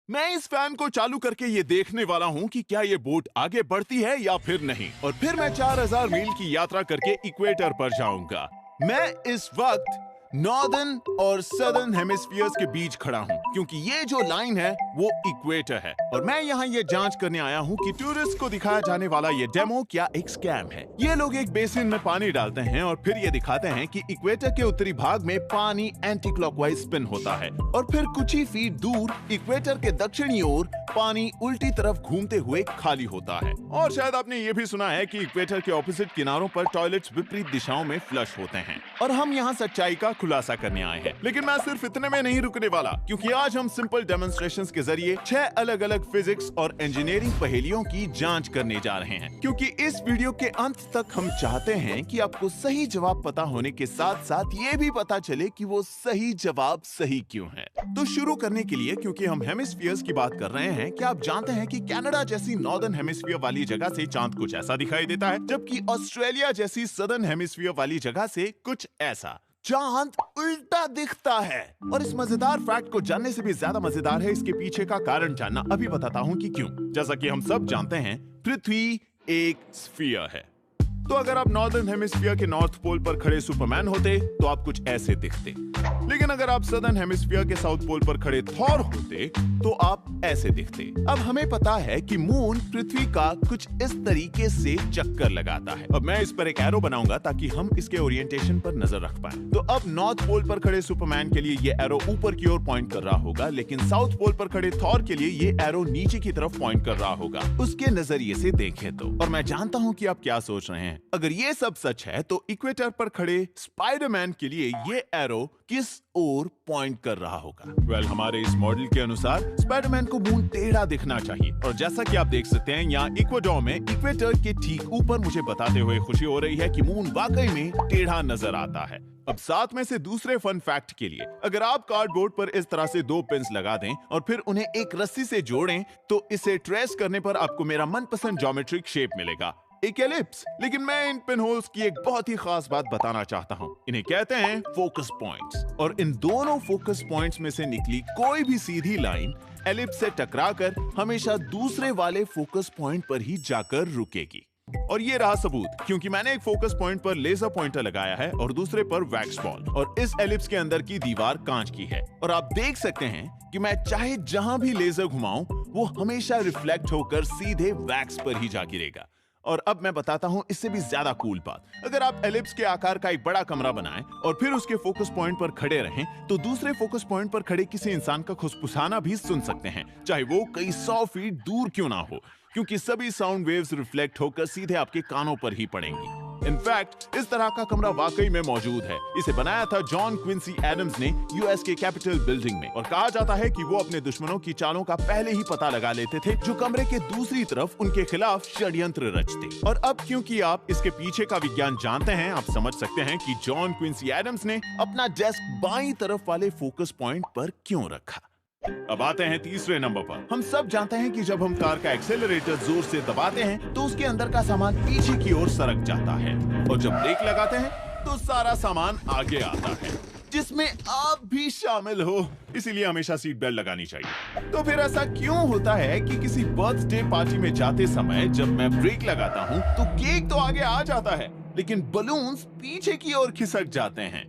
मैं इस फैन को चालू करके ये देखने वाला हूँ कि क्या ये बोट आगे बढ़ती है या फिर नहीं, और फिर मैं 4000 मील की यात्रा करके इक्वेटर पर जाऊंगा। मैं इस वक्त नॉर्दर्न और सदर्न हेमिस्फीयर्स के बीच खड़ा हूँ, क्योंकि ये जो लाइन है वो इक्वेटर है, और मैं यहाँ ये जांच करने आया हूँ कि टूरिस्ट को दिखाया जाने वाला ये डेमो क्या एक स्कैम है। ये लोग एक बेसिन में पानी डालते हैं और फिर ये दिखाते हैं कि इक्वेटर के उत्तरी भाग में पानी एंटी क्लॉकवाइज स्पिन होता है, और फिर कुछ ही फीट दूर इक्वेटर के दक्षिणी ओर पानी उल्टी तरफ घूमते हुए खाली होता है। और शायद आपने ये भी सुना है कि इक्वेटर के ऑपोजिट किनारों पर टॉयलेट्स विपरीत दिशाओं में फ्लश होते हैं, और हम यहाँ सच्चाई का खुलासा करने आए हैं। लेकिन मैं सिर्फ इतने में नहीं रुकने वाला, क्योंकि आज हम सिंपल डेमोन्स्ट्रेशंस के जरिए 6 अलग-अलग फिजिक्स और इंजीनियरिंग पहेलियों की जांच करने जा रहे हैं, क्योंकि इस वीडियो के अंत तक हम चाहते हैं कि आपको सही जवाब पता होने के साथ साथ ये भी पता चले कि वो सही जवाब सही क्यों है। तो शुरू करने के लिए, क्योंकि हम हेमिस्फीयर्स की बात कर रहे हैं, क्या आप जानते हैं कि कनाडा जैसी नॉर्दर्न हेमिस्फीयर वाली जगह से चांद कुछ ऐसा दिखाई देता है, जबकि ऑस्ट्रेलिया जैसी सदर्न हेमिस्फीयर वाली जगह से कुछ ऐसा। चांद उल्टा दिखता है। और इस मजेदार फैक्ट को जानने से भी ज्यादा मजेदार है इसके पीछे का कारण जानना। अभी बताता हूँ कि क्यों। जैसा कि हम सब जानते हैं, पृथ्वी एक स्फीयर है। तो अगर आप नॉर्दर्न हेमिस्फीयर के नॉर्थ पोल पर खड़े सुपरमैन होते तो आप कुछ ऐसे दिखते, लेकिन अगर आप सदर्न हेमिस्फीयर के साउथ पोल पर खड़े थॉर होते तो आप ऐसे दिखते। अब हमें पता है कि मून पृथ्वी का कुछ इस तरीके से चक्कर लगाता है। अब मैं इस पर एक एरो बनाऊंगा ताकि हम इसके ओरिएंटेशन पर नजर रख पाए। तो अब नॉर्थ पोल पर खड़े सुपरमैन के लिए ये एरो ऊपर की ओर पॉइंट कर रहा होगा, लेकिन साउथ पोल पर खड़े थॉर के लिए ये एरो नीचे की तरफ पॉइंट कर रहा होगा, उसके नजरिए से देखें तो। और मैं जानता हूं कि आप क्या सोच रहे हैं। अगर ये सब सच है तो इक्वेटर पर खड़े स्पाइडरमैन के लिए ये एरो किस ओर पॉइंट कर रहा होगा? वेल, हमारे इस मॉडल के अनुसार स्पाइडरमैन को मून टेढ़ा दिखना चाहिए, और जैसा कि आप देख सकते हैं यहाँ इक्वाडोर में इक्वेटर के ठीक ऊपर मुझे बताते हुए खुशी हो रही है कि मून वाकई में टेढ़ा नजर आता है। अब साथ में से दूसरे फन फैक्ट के लिए, अगर आप कार्डबोर्ड पर इस तरह से 2 पिन्स लगा दें और फिर उन्हें एक रस्सी से जोड़ें तो इसे ट्रेस करने पर आपको मेरा मनपसंद ज्योमेट्रिक शेप मिलेगा, एक एलिप्स। लेकिन मैं इन पिन होल्स की एक बहुत ही खास बात बताना चाहता हूँ। इन्हें कहते हैं फोकस पॉइंट्स, और इन दोनों फोकस पॉइंट्स में से निकली कोई भी सीधी लाइन एलिप्स से टकराकर हमेशा दूसरे वाले फोकस पॉइंट पर ही जाकर रुकेगी। और ये रहा सबूत, क्योंकि मैंने एक फोकस पॉइंट पर लेजर पॉइंटर लगाया है और दूसरे पर वैक्स बॉल, और इस एलिप्स के अंदर की दीवार कांच की है। और आप देख सकते हैं कि मैं चाहे जहां भी लेजर घुमाऊं वो हमेशा रिफ्लेक्ट होकर सीधे वैक्स पर ही जा गिरेगा। और अब मैं बताता हूं इससे भी ज्यादा कूल बात। अगर आप एलिप्स के आकार का एक बड़ा कमरा बनाएं और फिर उसके फोकस पॉइंट पर खड़े रहें तो दूसरे फोकस पॉइंट पर खड़े किसी इंसान का खुसफुसाना भी सुन सकते हैं, चाहे वो कई 100 फीट दूर क्यों ना हो, क्योंकि सभी साउंड वेव्स रिफ्लेक्ट होकर सीधे आपके कानों पर ही पड़ेंगी। इनफैक्ट इस तरह का कमरा वाकई में मौजूद है। इसे बनाया था जॉन क्विंसी एडम्स ने यूएस के कैपिटल बिल्डिंग में, और कहा जाता है कि वो अपने दुश्मनों की चालों का पहले ही पता लगा लेते थे जो कमरे के दूसरी तरफ उनके खिलाफ षड्यंत्र रचते। और अब क्योंकि आप इसके पीछे का विज्ञान जानते हैं, आप समझ सकते हैं कि जॉन क्विंसी एडम्स ने अपना डेस्क बाईं तरफ वाले फोकस पॉइंट पर क्यों रखा। अब आते हैं तीसरे नंबर पर। हम सब जानते हैं कि जब हम कार का एक्सेलरेटर जोर से दबाते हैं तो उसके अंदर का सामान पीछे की ओर सरक जाता है, और जब ब्रेक लगाते हैं तो सारा सामान आगे आता है, जिसमें आप भी शामिल हो। इसीलिए हमेशा सीट बेल्ट लगानी चाहिए। तो फिर ऐसा क्यों होता है कि किसी बर्थडे पार्टी में जाते समय जब मैं ब्रेक लगाता हूँ तो केक तो आगे आ जाता है, लेकिन बलून्स पीछे की ओर खिसक जाते हैं?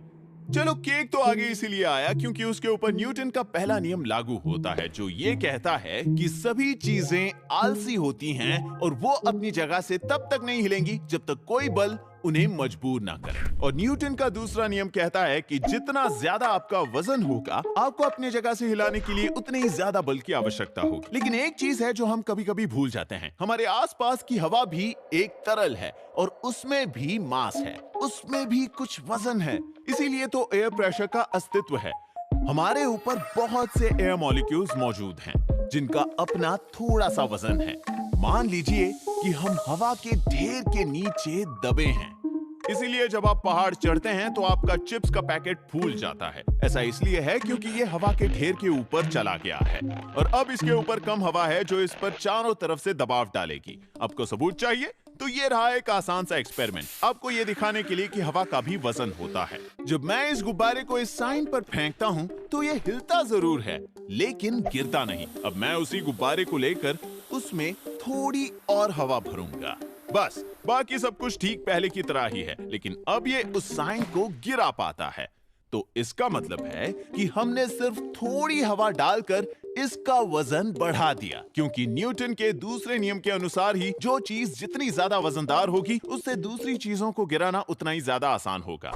चलो, केक तो आगे इसीलिए आया क्योंकि उसके ऊपर न्यूटन का पहला नियम लागू होता है, जो ये कहता है कि सभी चीजें आलसी होती हैं और वो अपनी जगह से तब तक नहीं हिलेंगी जब तक कोई बल उन्हें मजबूर ना करे। और न्यूटन का दूसरा नियम कहता है कि जितना ज्यादा आपका वजन होगा, आपको अपनी जगह से हिलाने के लिए उतने ही ज्यादा बल की आवश्यकता होगी। लेकिन एक चीज है जो हम कभी-कभी भूल जाते हैं, हमारे आसपास की हवा भी एक तरल है और उसमें भी मास है, उसमें भी कुछ वजन है। इसीलिए तो एयर प्रेशर का अस्तित्व है। हमारे ऊपर बहुत से एयर मॉलिक्यूल्स मौजूद हैं जिनका अपना थोड़ा सा वजन है। मान लीजिए कि हम हवा के ढेर के नीचे दबे हैं। इसीलिए जब आप पहाड़ चढ़ते हैं तो आपका चिप्स का पैकेट फूल जाता है। ऐसा इसलिए है क्योंकि ये हवा के ढेर के ऊपर चला गया है, और अब इसके ऊपर कम हवा है जो इस पर चारों तरफ से दबाव डालेगी। आपको सबूत चाहिए? तो ये रहा एक आसान सा एक्सपेरिमेंट, आपको ये दिखाने के लिए कि हवा का भी वजन होता है। जब मैं इस गुब्बारे को इस साइन पर फेंकता हूँ तो ये हिलता जरूर है लेकिन गिरता नहीं। अब मैं उसी गुब्बारे को लेकर उसमें थोड़ी और हवा भरूंगा, बस बाकी सब कुछ ठीक पहले की तरह ही है, लेकिन अब ये उस साइन को गिरा पाता है। तो इसका मतलब है कि हमने सिर्फ थोड़ी हवा डालकर इसका वजन बढ़ा दिया, क्योंकि न्यूटन के दूसरे नियम के अनुसार ही जो चीज जितनी ज्यादा वजनदार होगी उससे दूसरी चीजों को गिराना उतना ही ज्यादा आसान होगा।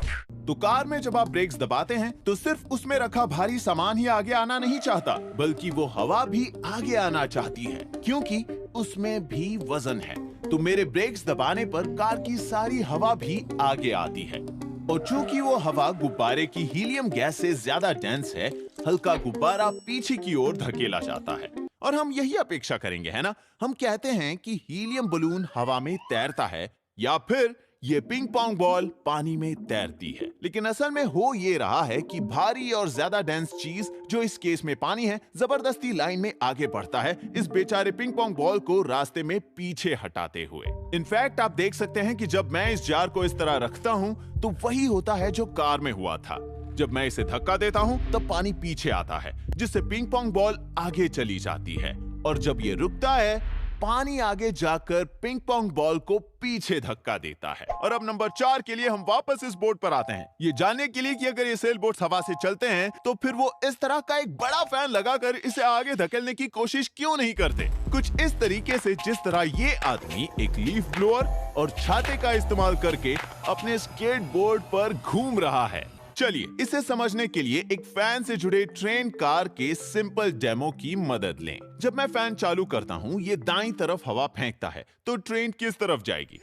तो कार में जब आप ब्रेक्स दबाते हैं तो सिर्फ उसमें रखा भारी सामान ही आगे आना नहीं चाहता, बल्कि वो हवा भी आगे आना चाहती है, क्योंकि उसमें भी वजन है। तो मेरे ब्रेक्स दबाने पर कार की सारी हवा भी आगे आती है, और चूंकि वो हवा गुब्बारे की हीलियम गैस से ज्यादा डेंस है, हल्का गुब्बारा पीछे की ओर धकेला जाता है। और हम यही अपेक्षा करेंगे, है ना? हम कहते हैं कि हीलियम बलून हवा में तैरता है या फिर ये पिंग पोंग बॉल पानी में तैरती है, लेकिन असल में हो ये रहा है कि भारी और ज्यादा डेंस चीज, जो इस केस में पानी है, जबरदस्ती लाइन में आगे बढ़ता है इस बेचारे पिंग पोंग बॉल को रास्ते में पीछे हटाते हुए। इनफैक्ट आप देख सकते हैं कि जब मैं इस जार को इस तरह रखता हूँ तो वही होता है जो कार में हुआ था। जब मैं इसे धक्का देता हूँ तब पानी पीछे आता है, जिससे पिंग पोंग बॉल आगे चली जाती है, और जब ये रुकता है पानी आगे जाकर पिंग पोंग बॉल को पीछे धक्का देता है। और अब नंबर 4 के लिए हम वापस इस बोर्ड पर आते हैं, ये जानने के लिए कि अगर ये सेल बोट्स हवा से चलते हैं तो फिर वो इस तरह का एक बड़ा फैन लगाकर इसे आगे धकेलने की कोशिश क्यों नहीं करते, कुछ इस तरीके से जिस तरह ये आदमी एक लीफ ब्लोअर और छाते का इस्तेमाल करके अपने स्केट बोर्ड पर घूम रहा है। चलिए इसे समझने के लिए एक फैन से जुड़े ट्रेन कार के सिंपल डेमो की मदद लें। जब मैं फैन चालू करता हूं, ये दाईं तरफ हवा फेंकता है, तो ट्रेन किस तरफ जाएगी?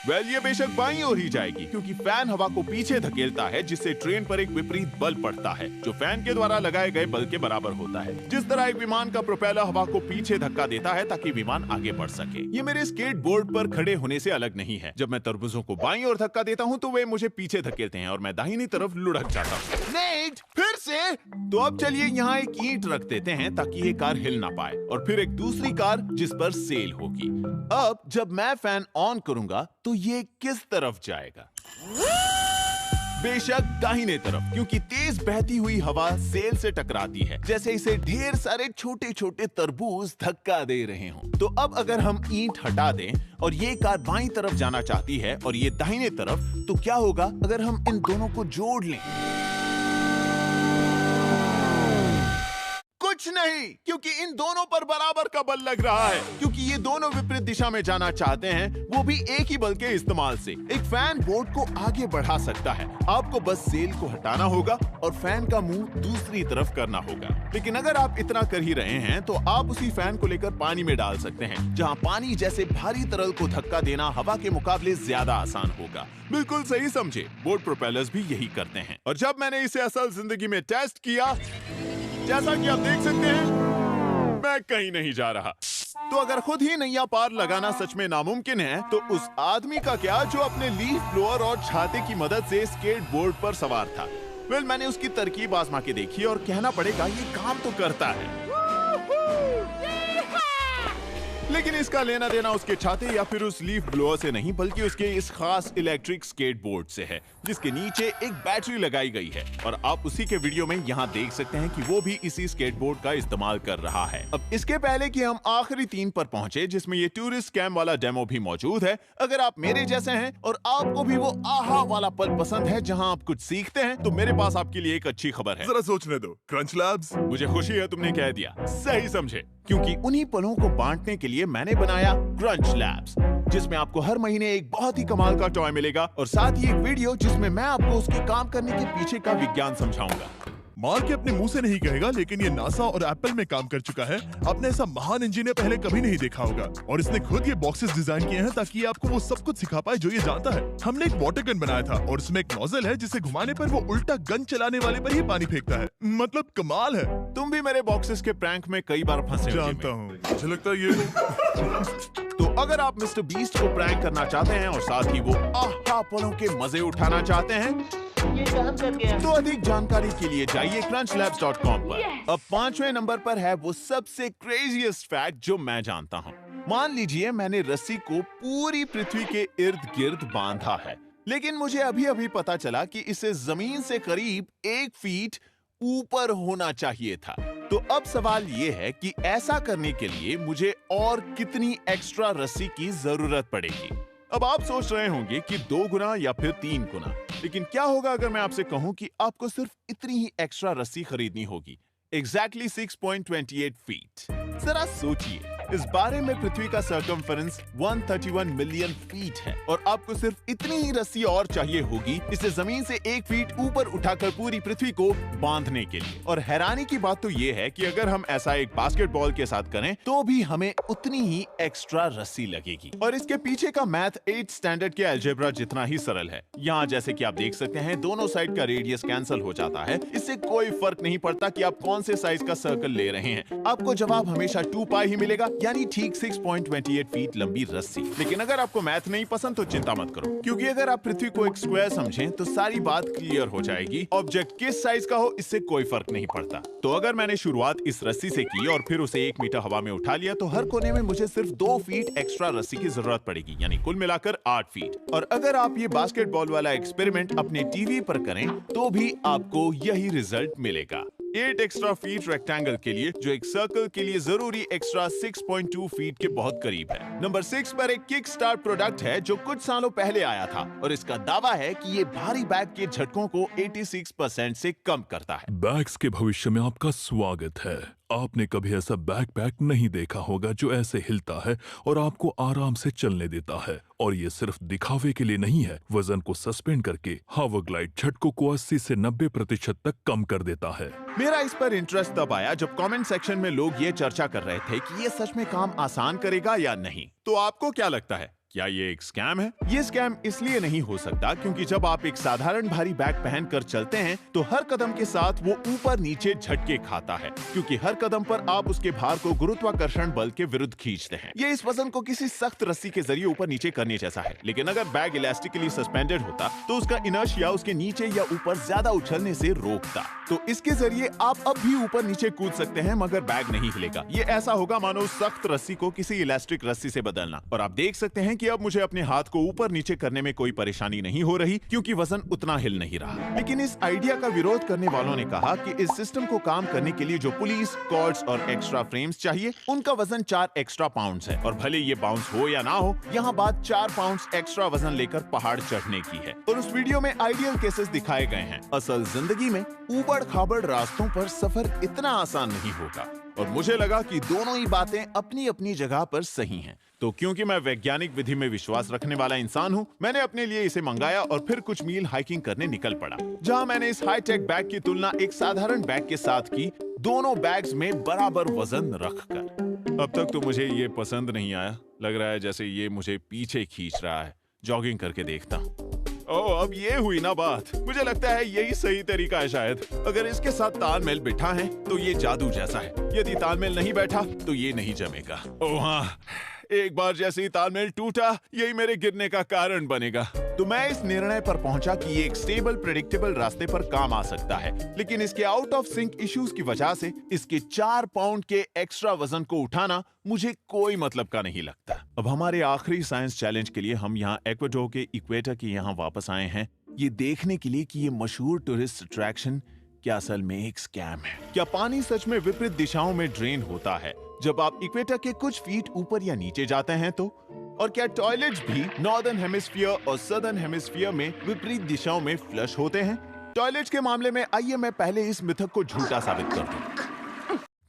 ये बेशक बाईं ओर ही जाएगी, क्योंकि फैन हवा को पीछे धकेलता है, जिससे ट्रेन पर एक विपरीत बल पड़ता है जो फैन के द्वारा लगाए गए बल के बराबर होता है। जिस तरह एक विमान का प्रोपेलर हवा को पीछे धक्का देता है ताकि विमान आगे बढ़ सके। ये मेरे स्केट बोर्ड पर खड़े होने से अलग नहीं है। जब मैं तरबूजों को बाईं ओर धक्का देता हूँ तो वे मुझे पीछे धकेलते हैं और मैं दाहिनी तरफ लुढ़क जाता हूँ। नेट, फिर से? तो अब चलिए यहाँ एक ईंट रख देते हैं ताकि ये कार हिल ना पाए, और फिर एक दूसरी कार जिस पर सेल होगी। अब जब मैं फैन ऑन करूंगा तो ये किस तरफ जाएगा? बेशक दाहिने तरफ, क्योंकि तेज बहती हुई हवा सेल से टकराती है, जैसे इसे ढेर सारे छोटे छोटे तरबूज धक्का दे रहे हों। तो अब अगर हम ईंट हटा दें और ये कार बाईं तरफ जाना चाहती है और ये दाहिने तरफ, तो क्या होगा अगर हम इन दोनों को जोड़ लें? कुछ नहीं, क्योंकि इन दोनों पर बराबर का बल लग रहा है, क्योंकि ये दोनों विपरीत दिशा में जाना चाहते हैं, वो भी एक ही बल के इस्तेमाल से। एक फैन बोर्ड को आगे बढ़ा सकता है, आपको बस सेल को हटाना होगा और फैन का मुंह दूसरी तरफ करना होगा। लेकिन अगर आप इतना कर ही रहे हैं तो आप उसी फैन को लेकर पानी में डाल सकते हैं, जहां पानी जैसे भारी तरल को धक्का देना हवा के मुकाबले ज्यादा आसान होगा। बिल्कुल सही समझे, बोट प्रोपेलर्स भी यही करते हैं। और जब मैंने इसे असल जिंदगी में टेस्ट किया, जैसा कि आप देख सकते हैं, मैं कहीं नहीं जा रहा। तो अगर खुद ही नैया पार लगाना सच में नामुमकिन है, तो उस आदमी का क्या जो अपने लीफ ब्लोअर और छाते की मदद से स्केट बोर्ड पर सवार था? मैंने उसकी तरकीब आजमा के देखी और कहना पड़ेगा ये काम तो करता है, लेकिन इसका लेना देना उसके छाते या फिर उस लीफ ब्लोअर से नहीं, बल्कि उसके इस खास इलेक्ट्रिक स्केट बोर्ड से है, जिसके नीचे एक बैटरी लगाई गई है। और आप उसी के वीडियो में यहाँ देख सकते हैं कि वो भी इसी स्केट बोर्ड का इस्तेमाल कर रहा है। अब इसके पहले कि हम आखिरी 3 पर पहुंचे, जिसमें ये टूरिस्ट स्कैम वाला डेमो भी मौजूद है, अगर आप मेरे जैसे हैं और आपको भी वो आहा वाला पल पसंद है जहाँ आप कुछ सीखते हैं, तो मेरे पास आपके लिए एक अच्छी खबर है। जरा सोचने दो। Crunch labs. मुझे खुशी है तुमने कह दिया, सही समझे, क्योंकि उन्हीं पलों को बांटने के लिए मैंने बनाया क्रंच लैब्स, जिसमें आपको हर महीने एक बहुत ही कमाल का टॉय मिलेगा और साथ ही एक वीडियो जिसमें मैं आपको उसके काम करने के पीछे का विज्ञान समझाऊंगा। मार्क के अपने मुंह से नहीं कहेगा, लेकिन ये नासा और एप्पल में काम कर चुका है। आपने ऐसा महान इंजीनियर पहले कभी नहीं देखा होगा, और इसने खुद ये बॉक्सेस डिजाइन किए हैं ताकि ये आपको वो सब कुछ सिखा पाए जो ये जानता है। हमने एक वाटर गन बनाया था और इसमें एक नोजल है जिसे घुमाने पर वो उल्टा गन चलाने वाले पर ही पानी फेंकता है। मतलब कमाल है। तुम भी मेरे बॉक्सेस के प्रैंक में कई बार फंसे हो। जानता हूँ, मुझे लगता है ये तो अगर आप मिस्टर बीस्ट को प्रैंक करना चाहते हैं और साथ ही वो आहा पलों के मजे उठाना चाहते हैं, ये काम कर गया। तो अधिक जानकारी के लिए जाइए crunchlabs.com पर। अब 5वें नंबर पर है वो सबसे क्रेजीएस्ट फैक्ट जो मैं जानता हूँ। मान लीजिए मैंने रस्सी को पूरी पृथ्वी के इर्द गिर्द बांधा है, लेकिन मुझे अभी अभी पता चला कि इसे जमीन से करीब 1 फीट ऊपर होना चाहिए था। तो अब सवाल ये है कि ऐसा करने के लिए मुझे और कितनी एक्स्ट्रा रस्सी की जरूरत पड़ेगी। अब आप सोच रहे होंगे कि 2 गुना या फिर 3 गुना, लेकिन क्या होगा अगर मैं आपसे कहूं कि आपको सिर्फ इतनी ही एक्स्ट्रा रस्सी खरीदनी होगी, एग्जैक्टली 6.28 फीट। जरा सोचिए, इस बारे में पृथ्वी का सर्कमफेरेंस 131 मिलियन फीट है और आपको सिर्फ इतनी ही रस्सी और चाहिए होगी इसे जमीन से 1 फीट ऊपर उठाकर पूरी पृथ्वी को बांधने के लिए। और हैरानी की बात तो ये है कि अगर हम ऐसा एक बास्केटबॉल के साथ करें तो भी हमें उतनी ही एक्स्ट्रा रस्सी लगेगी। और इसके पीछे का मैथ 8th स्टैंडर्ड के अलजेब्रा जितना ही सरल है। यहाँ जैसे कि आप देख सकते हैं, दोनों साइड का रेडियस कैंसिल हो जाता है। इससे कोई फर्क नहीं पड़ता कि आप कौन से साइज का सर्कल ले रहे हैं, आपको जवाब हमेशा 2 पाई ही मिलेगा, यानी ठीक 6.28 फीट लंबी रस्सी। लेकिन अगर आपको मैथ नहीं पसंद तो चिंता मत करो, क्योंकि अगर आप पृथ्वी को एक स्क्वायर समझें तो सारी बात क्लियर हो जाएगी। ऑब्जेक्ट किस साइज का हो इससे कोई फर्क नहीं पड़ता। तो अगर मैंने शुरुआत इस रस्सी से की और फिर उसे 1 मीटर हवा में उठा लिया तो हर कोने में मुझे सिर्फ 2 फीट एक्स्ट्रा रस्सी की जरूरत पड़ेगी, यानी कुल मिलाकर 8 फीट। और अगर आप ये बास्केटबॉल वाला एक्सपेरिमेंट अपने टीवी पर करें तो भी आपको यही रिजल्ट मिलेगा। 8 एक्स्ट्रा फीट रेक्टेंगल के लिए, जो एक सर्कल के लिए जरूरी एक्स्ट्रा 6.2 फीट के बहुत करीब है। नंबर 6 पर एक किक स्टार्ट प्रोडक्ट है जो कुछ सालों पहले आया था और इसका दावा है कि ये भारी बैग के झटकों को 86% से कम करता है। बैग्स के भविष्य में आपका स्वागत है। आपने कभी ऐसा बैकपैक नहीं देखा होगा जो ऐसे हिलता है और आपको आराम से चलने देता है। और ये सिर्फ दिखावे के लिए नहीं है, वजन को सस्पेंड करके हावरग्लाइड झटकों को 80 से 90% तक कम कर देता है। मेरा इस पर इंटरेस्ट तब आया जब कमेंट सेक्शन में लोग ये चर्चा कर रहे थे कि ये सच में काम आसान करेगा या नहीं। तो आपको क्या लगता है, क्या ये एक स्कैम है? ये स्कैम इसलिए नहीं हो सकता क्योंकि जब आप एक साधारण भारी बैग पहनकर चलते हैं तो हर कदम के साथ वो ऊपर नीचे झटके खाता है, क्योंकि हर कदम पर आप उसके भार को गुरुत्वाकर्षण बल के विरुद्ध खींचते हैं। ये इस वजन को किसी सख्त रस्सी के जरिए ऊपर नीचे करने जैसा है। लेकिन अगर बैग इलास्टिकली सस्पेंडेड होता तो उसका इनर्शिया उसके नीचे या ऊपर ज्यादा उछलने से रोकता। तो इसके जरिए आप अब भी ऊपर नीचे कूद सकते हैं मगर बैग नहीं हिलेगा। ये ऐसा होगा मानो सख्त रस्सी को किसी इलास्टिक रस्सी से बदलना। और आप देख सकते हैं कि अब मुझे अपने हाथ को ऊपर नीचे करने में कोई परेशानी नहीं हो रही क्योंकि वजन उतना हिल नहीं रहा। लेकिन इस आइडिया का विरोध करने वालों ने कहा कि इस सिस्टम को काम करने के लिए जो पुलिस, कॉर्ड्स और एक्स्ट्रा फ्रेम्स चाहिए उनका वजन 4 एक्स्ट्रा पाउंड्स है। और भले ये बाउंस हो या ना हो, यहाँ बात 4 पाउंड्स एक्स्ट्रा वजन लेकर पहाड़ चढ़ने की है। और उस वीडियो में आइडियल केसेस दिखाए गए हैं। असल जिंदगी में ऊबड़ खाबड़ रास्तों पर सफर इतना आसान नहीं होगा। और मुझे लगा कि दोनों ही बातें अपनी अपनी जगह पर सही हैं। तो क्योंकि मैं वैज्ञानिक विधि में विश्वास रखने वाला इंसान हूं, मैंने अपने लिए इसे मंगाया और फिर कुछ मील हाइकिंग करने निकल पड़ा, जहां मैंने इस हाईटेक बैग की तुलना एक साधारण बैग के साथ की, दोनों बैग्स में बराबर वजन रखकर। अब तक तो मुझे ये पसंद नहीं आया। लग रहा है जैसे ये मुझे पीछे खींच रहा है। जॉगिंग करके देखता हूँ। ओह, अब ये हुई ना बात। मुझे लगता है यही सही तरीका है शायद। अगर इसके साथ तालमेल बिठा है तो ये जादू जैसा है। यदि तालमेल नहीं बैठा तो ये नहीं जमेगा। ओह हाँ, एक बार जैसे ही तालमेल टूटा, यही मेरे गिरने का कारण बनेगा। तो मैं इस निर्णय पर पहुंचा कि ये एक स्टेबल, प्रेडिक्टेबल रास्ते पर काम आ सकता है। लेकिन इसके आउट ऑफ सिंक इश्यूज की वजह से इसके 4 पाउंड के एक्स्ट्रा वजन को उठाना मुझे कोई मतलब का नहीं लगता। अब हमारे आखिरी साइंस चैलेंज के लिए हम यहाँ एक्वाडोर के इक्वेटर के यहाँ वापस आए हैं, ये देखने के लिए कि ये मशहूर टूरिस्ट अट्रैक्शन क्या असल में एक स्कैम है। क्या पानी सच में विपरीत दिशाओं में ड्रेन होता है जब आप इक्वेटर के कुछ फीट ऊपर या नीचे जाते हैं तो? और क्या टॉयलेट्स भी नॉर्दर्न हेमिस्फीयर और सदर्न हेमिस्फीयर में विपरीत दिशाओं में फ्लश होते हैं? टॉयलेट्स के मामले में आइए मैं पहले इस मिथक को झूठा साबित कर दूं।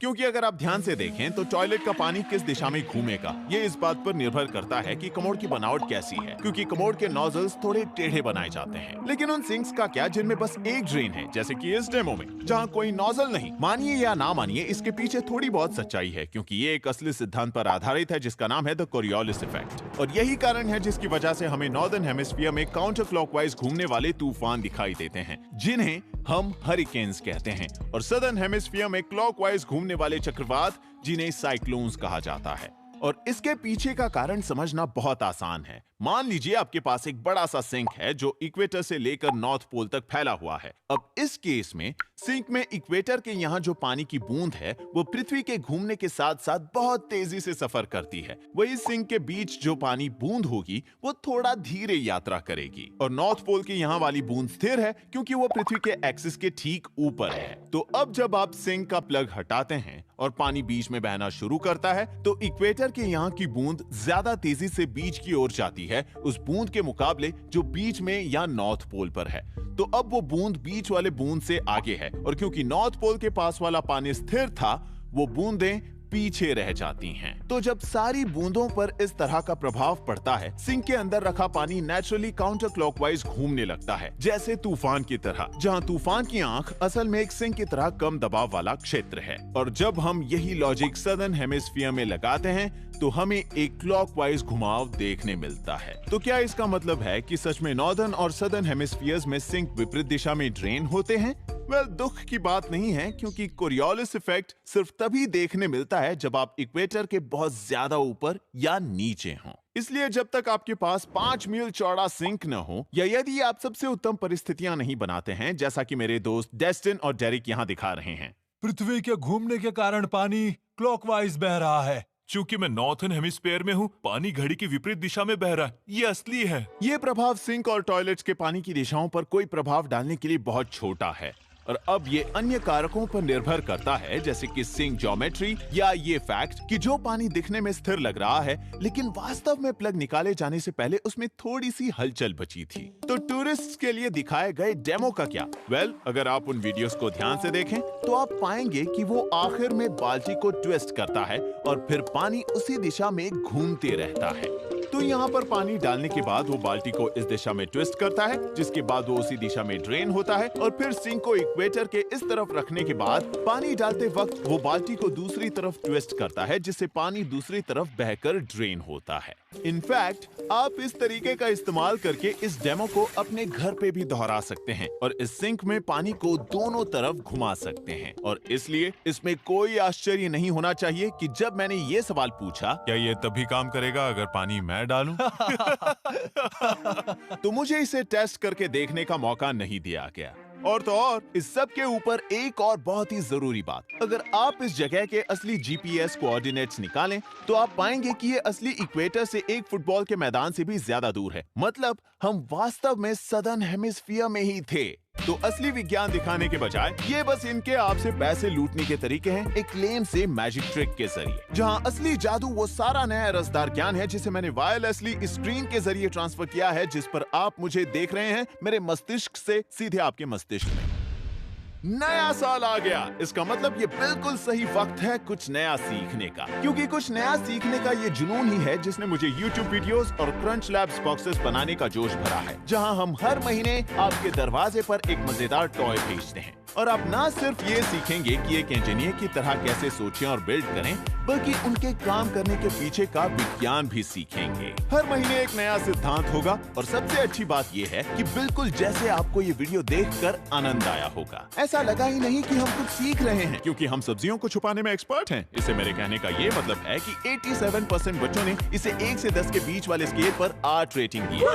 क्योंकि अगर आप ध्यान से देखें तो टॉयलेट का पानी किस दिशा में घूमेगा ये इस बात पर निर्भर करता है कि कमोड की बनावट कैसी है, क्योंकि कमोड के नोजल्स थोड़े टेढ़े बनाए जाते हैं। लेकिन उन सिंक्स का क्या जिनमें बस एक ड्रेन है, जैसे कि इस डेमो में जहां कोई नोजल नहीं? मानिए या ना मानिए, इसके पीछे थोड़ी बहुत सच्चाई है, क्योंकि ये एक असली सिद्धांत पर आधारित है जिसका नाम है द कोरियोलिस इफेक्ट। और यही कारण है जिसकी वजह से हमें नॉर्दर्न हेमिस्फीयर में काउंटर क्लॉकवाइज घूमने वाले तूफान दिखाई देते हैं, जिन्हें हम हरिकेन्स कहते हैं, और सदर्न हेमिस्फीयर में क्लॉकवाइज घूमने वाले चक्रवात, जिन्हें साइक्लोन्स कहा जाता है। और इसके पीछे का कारण समझना बहुत आसान है। मान लीजिए आपके पास एक बड़ा सा सिंक है जो इक्वेटर से लेकर नॉर्थ पोल तक फैला हुआ है। अब इस केस में सिंक में इक्वेटर के यहाँ जो पानी की बूंद है वो पृथ्वी के घूमने के साथ साथ बहुत तेजी से सफर करती है। वही सिंक के बीच जो पानी बूंद होगी वो थोड़ा धीरे यात्रा करेगी और नॉर्थ पोल की यहाँ वाली बूंद स्थिर है क्योंकि वो पृथ्वी के एक्सिस के ठीक ऊपर है। तो अब जब आप सिंक का प्लग हटाते हैं और पानी बीच में बहना शुरू करता है तो इक्वेटर के यहाँ की बूंद ज्यादा तेजी से बीच की ओर जाती है उस बूंद के मुकाबले जो बीच में या नॉर्थ पोल पर है। तो अब वो बूंद बीच वाले बूंद से आगे है और क्योंकि नॉर्थ पोल के पास वाला पानी स्थिर था वो बूंदें पीछे रह जाती हैं। तो जब सारी बूंदों पर इस तरह का प्रभाव पड़ता है सिंक के अंदर रखा पानी नेचुरली काउंटर क्लॉकवाइज घूमने लगता है, जैसे तूफान की तरह, जहां तूफान की आंख असल में एक सिंक की तरह कम दबाव वाला क्षेत्र है। और जब हम यही लॉजिक सदर्न हेमिस्फीयर में लगाते हैं तो हमें एक क्लॉकवाइज घुमाव देखने मिलता है। तो क्या इसका मतलब है कि सच में नॉर्दर्न और सदर्न हेमिस्फीयर्स में सिंक विपरीत दिशा में ड्रेन होते हैं? वेल, दुख की बात नहीं है क्योंकि कोरियोलिस इफेक्ट सिर्फ तभी देखने मिलता है जब आप इक्वेटर के बहुत ज्यादा ऊपर या नीचे हों। इसलिए जब तक आपके पास 5 मील चौड़ा सिंक न हो या यदि आप सबसे उत्तम परिस्थितियां नहीं बनाते हैं, जैसा कि मेरे दोस्त डेस्टिन और डेरिक यहाँ दिखा रहे हैं। पृथ्वी के घूमने के कारण पानी क्लॉकवाइज बह रहा है। चूंकि मैं नॉर्थन हेमिस्फीयर में हूँ, पानी घड़ी की विपरीत दिशा में बह रहा है। ये असली है। ये प्रभाव सिंक और टॉयलेट्स के पानी की दिशाओं पर कोई प्रभाव डालने के लिए बहुत छोटा है और अब ये अन्य कारकों पर निर्भर करता है, जैसे कि सिंक ज्योमेट्री या ये फैक्ट कि जो पानी दिखने में स्थिर लग रहा है लेकिन वास्तव में प्लग निकाले जाने से पहले उसमें थोड़ी सी हलचल बची थी। तो टूरिस्ट्स के लिए दिखाए गए डेमो का क्या? वेल, अगर आप उन वीडियोस को ध्यान से देखें तो आप पाएंगे कि वो आखिर में बाल्टी को ट्विस्ट करता है और फिर पानी उसी दिशा में घूमते रहता है। तो यहाँ पर पानी डालने के बाद वो बाल्टी को इस दिशा में ट्विस्ट करता है, जिसके बाद वो उसी दिशा में ड्रेन होता है और फिर सिंक को इक्वेटर के इस तरफ रखने के बाद पानी डालते वक्त वो बाल्टी को दूसरी तरफ ट्विस्ट करता है, जिससे पानी दूसरी तरफ बहकर ड्रेन होता है। इनफैक्ट आप इस तरीके का इस्तेमाल करके इस डेमो को अपने घर पे भी दोहरा सकते हैं और इस सिंक में पानी को दोनों तरफ घुमा सकते हैं। और इसलिए इसमें कोई आश्चर्य नहीं होना चाहिए कि जब मैंने ये सवाल पूछा, क्या ये तभी काम करेगा अगर पानी मैं डालूं? तो मुझे इसे टेस्ट करके देखने का मौका नहीं दिया गया। और तो और इस सब के ऊपर एक और बहुत ही जरूरी बात, अगर आप इस जगह के असली जीपीएस कोऑर्डिनेट्स निकालें तो आप पाएंगे कि ये असली इक्वेटर से एक फुटबॉल के मैदान से भी ज्यादा दूर है। मतलब हम वास्तव में सदर्न हेमिस्फीयर में ही थे। तो असली विज्ञान दिखाने के बजाय ये बस इनके आपसे पैसे लूटने के तरीके हैं, एक क्लेम से मैजिक ट्रिक के जरिए, जहां असली जादू वो सारा नया रसदार ज्ञान है जिसे मैंने वायरलेसली स्क्रीन के जरिए ट्रांसफर किया है, जिस पर आप मुझे देख रहे हैं मेरे मस्तिष्क से सीधे आपके मस्तिष्क में। नया साल आ गया, इसका मतलब ये बिल्कुल सही वक्त है कुछ नया सीखने का, क्योंकि कुछ नया सीखने का ये जुनून ही है जिसने मुझे YouTube वीडियोस और क्रंच लैब्स बॉक्सेस बनाने का जोश भरा है, जहां हम हर महीने आपके दरवाजे पर एक मजेदार टॉय भेजते हैं। और आप ना सिर्फ ये सीखेंगे कि एक इंजीनियर की तरह कैसे सोचें और बिल्ड करें, बल्कि उनके काम करने के पीछे का विज्ञान भी सीखेंगे। हर महीने एक नया सिद्धांत होगा और सबसे अच्छी बात ये है कि बिल्कुल जैसे आपको ये वीडियो देखकर आनंद आया होगा, ऐसा लगा ही नहीं कि हम कुछ सीख रहे हैं, क्योंकि हम सब्जियों को छुपाने में एक्सपर्ट हैं। इससे मेरे कहने का ये मतलब है कि 87% बच्चों ने इसे 1 से 10 के बीच वाले स्केल पर 8 रेटिंग दी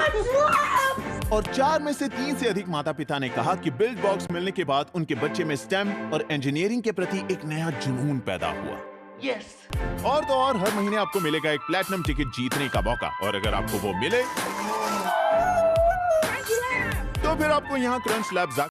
और 4 में से 3 से अधिक माता पिता ने कहा कि बिल्ड बॉक्स मिलने के बाद उनके बच्चे में स्टेम और इंजीनियरिंग के प्रति एक नया जुनून पैदा हुआ। और तो और हर महीने आपको मिलेगा एक प्लैटिनम टिकट जीतने का मौका, और अगर आपको वो मिले तो फिर आपको यहाँ क्रंच लैब्स